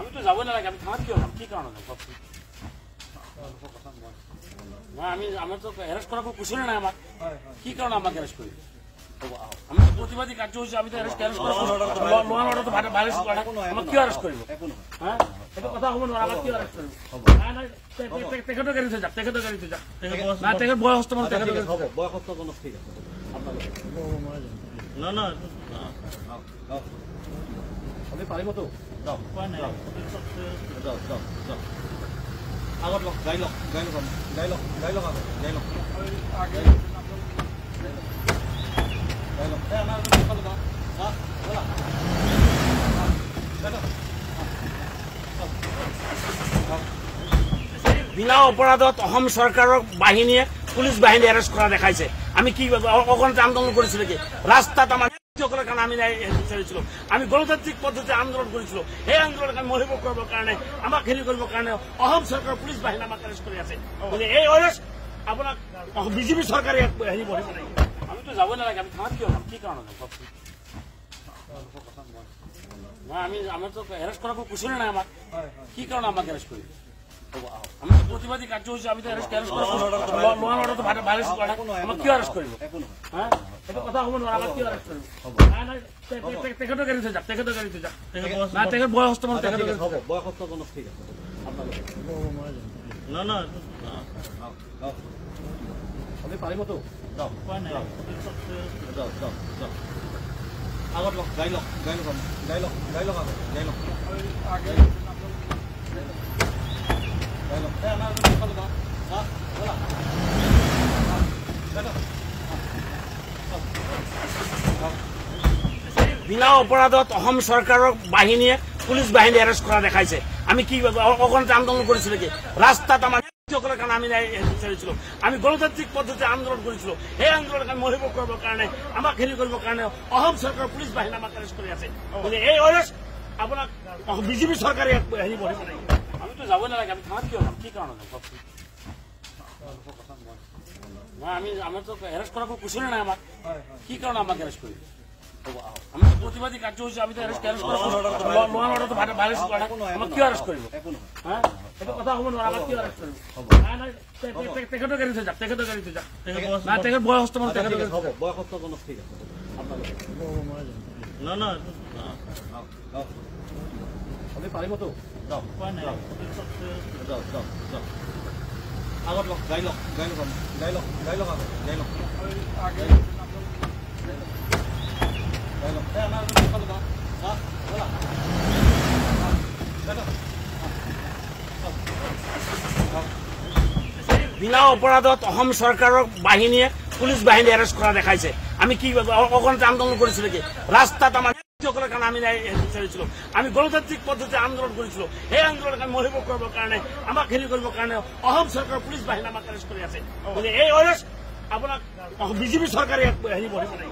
আমি তো যাবই নালাগে, আমি থানাত কিয় যাম? কি কারণে যাম? আমি আমার তো অ্যারেস্ট করার কোনো কুশলই নাই আমার। কি কারণে আমাকে অ্যারেস্ট করি? আমি তো প্রতিবাদী কার্যসূচি, আমি তো অ্যারেস্ট করা ল অ্যান্ড অর্ডার তো ভায়োলেন্স করে না, আমার কি অ্যারেস্ট করবো? হ্যাঁ, এটা কথা হবো না, আমার কি অ্যারেস্ট করবো? তেখেতো গাড়িতে যাক, তেখেতো গাড়িতে যাক, না তেখেত বয়সস্থ মানুষ, তেখেতো বয়সস্থ মানুষ, ঠিক আছে। না না আমি পাৰিব তো, যাও যাও যাও যাও, আগত লওক, গাড়ী লওক, গাড়ী লওক, গাড়ী লওক, গাড়ী লওক, আগত গাড়ী লওক, গাড়ী লওক, আমাৰ ব'লা বিনা অপৰাধত অসম চৰকাৰৰ বাহিনীয়ে পুলিচ বাহিনী এৰেষ্ট কৰা দেখাইছে। আমি কি অগণিত আন্দোলন কৰিছিলো, কি ৰাস্তাত আমাৰ কাৰণে আমি বিচাৰিছিলো, আমি গণতান্ত্ৰিক পদ্ধতি আন্দোলন কৰেছিল। এই আন্দোলনকে আমি মহিব কৰবাৰ কাৰণে, আমাক হেৰি কৰবাৰ কাৰণে অসম সৰকাৰ পুলিশ বাহিনী আমাক এৰেস্ট কৰে আছে। এই অৰেস্ট আপনাৰ বিজেপি সৰকাৰে হেৰি বহিব নাই। আমি তো যাবই নালাগে, আমি থানাত কিয় যাম? কি কারণে যাম? আমি আমার তো অ্যারেস্ট করার কোনো কুশলই নাই আমার। কি কারণে আমাকে অ্যারেস্ট করি? আমি তো প্রতিবাদী কার্যসূচি, আমি তো অ্যারেস্ট করা ল অ্যান্ড অর্ডার তো ভায়োলেন্স করে না, আমার কি অ্যারেস্ট করবো? হ্যাঁ, এটা কথা হবো না, আমার কি অ্যারেস্ট করবো? তেখেতো গাড়িতে যাক, তেখেতো গাড়িতে যাক, না তেখেত বয়সস্থ মানুষ, তেখেতো বয়সস্থ মানুষ, ঠিক আছে। না না আমি পাৰিব তো, যাও যাও যাও যাও, আগত লওক, গাড়ী লওক, গাড়ী লওক, গাড়ী লওক, গাড়ী লওক, আগত গাড়ী লওক, গাড়ী লওক, আমাৰ ব'লা বিনা অপৰাধত অসম চৰকাৰৰ বাহিনীয়ে পুলিচ বাহিনী এৰেষ্ট কৰা দেখাইছে। আমি কি অগণিত আন্দোলন কৰিছিলো, কি ৰাস্তাত আমাৰ কাৰণে আমি বিচাৰিছিলো, আমি গণতান্ত্ৰিক পদ্ধতি আন্দোলন কৰেছিল। এই আন্দোলনকে আমি মহিব কৰবাৰ কাৰণে, আমাক হেৰি কৰবাৰ কাৰণে অসম সৰকাৰ পুলিশ বাহিনী আমাক এৰেস্ট কৰে আছে। এই অৰেস্ট আপনাৰ বিজেপি সৰকাৰে হেৰি বহিব নাই। আমি তো যাবই নালাগে, আমি থানাত কিয় যাম? কি কারণে যাম? আমি আমার তো অ্যারেস্ট করার কোনো কুশলই নাই আমার। কি কারণে আমাকে অ্যারেস্ট করি? আমি তো প্রতিবাদী কার্যসূচি, আমি তো অ্যারেস্ট করা ল অ্যান্ড অর্ডার তো ভায়োলেন্স করে না, আমার কি অ্যারেস্ট করবো? হ্যাঁ, এটা কথা হবো না, আমার কি অ্যারেস্ট করবো? তেখেতো গাড়িতে যাক, তেখেতো গাড়িতে যাক, না তেখেত বয়সস্থ মানুষ, তেখেতো বয়সস্থ মানুষ, ঠিক আছে। না না আমি পাৰিব তো, যাও যাও যাও যাও, আগত লওক, গাড়ী লওক, গাড়ী লওক, গাড়ী লওক, গাড়ী লওক, আগত গাড়ী লওক, গাড়ী লওক, আমাৰ ব'লা বিনা অপৰাধত অসম চৰকাৰৰ বাহিনীয়ে পুলিচ বাহিনী এৰেষ্ট কৰা দেখাইছে। আমি কি অগণিত আন্দোলন কৰিছিলো, কি ৰাস্তাত আমাৰ কাৰণে আমি বিচাৰিছিলো, আমি গণতান্ত্ৰিক পদ্ধতি আন্দোলন কৰেছিল। এই আন্দোলনকে আমি মহিব কৰবাৰ কাৰণে, আমাক হেৰি কৰবাৰ কাৰণে অসম সৰকাৰ পুলিশ বাহিনী আমাক এৰেস্ট কৰে আছে। এই অৰেস্ট আপনাৰ বিজেপি সৰকাৰে হেৰি বহিব নাই।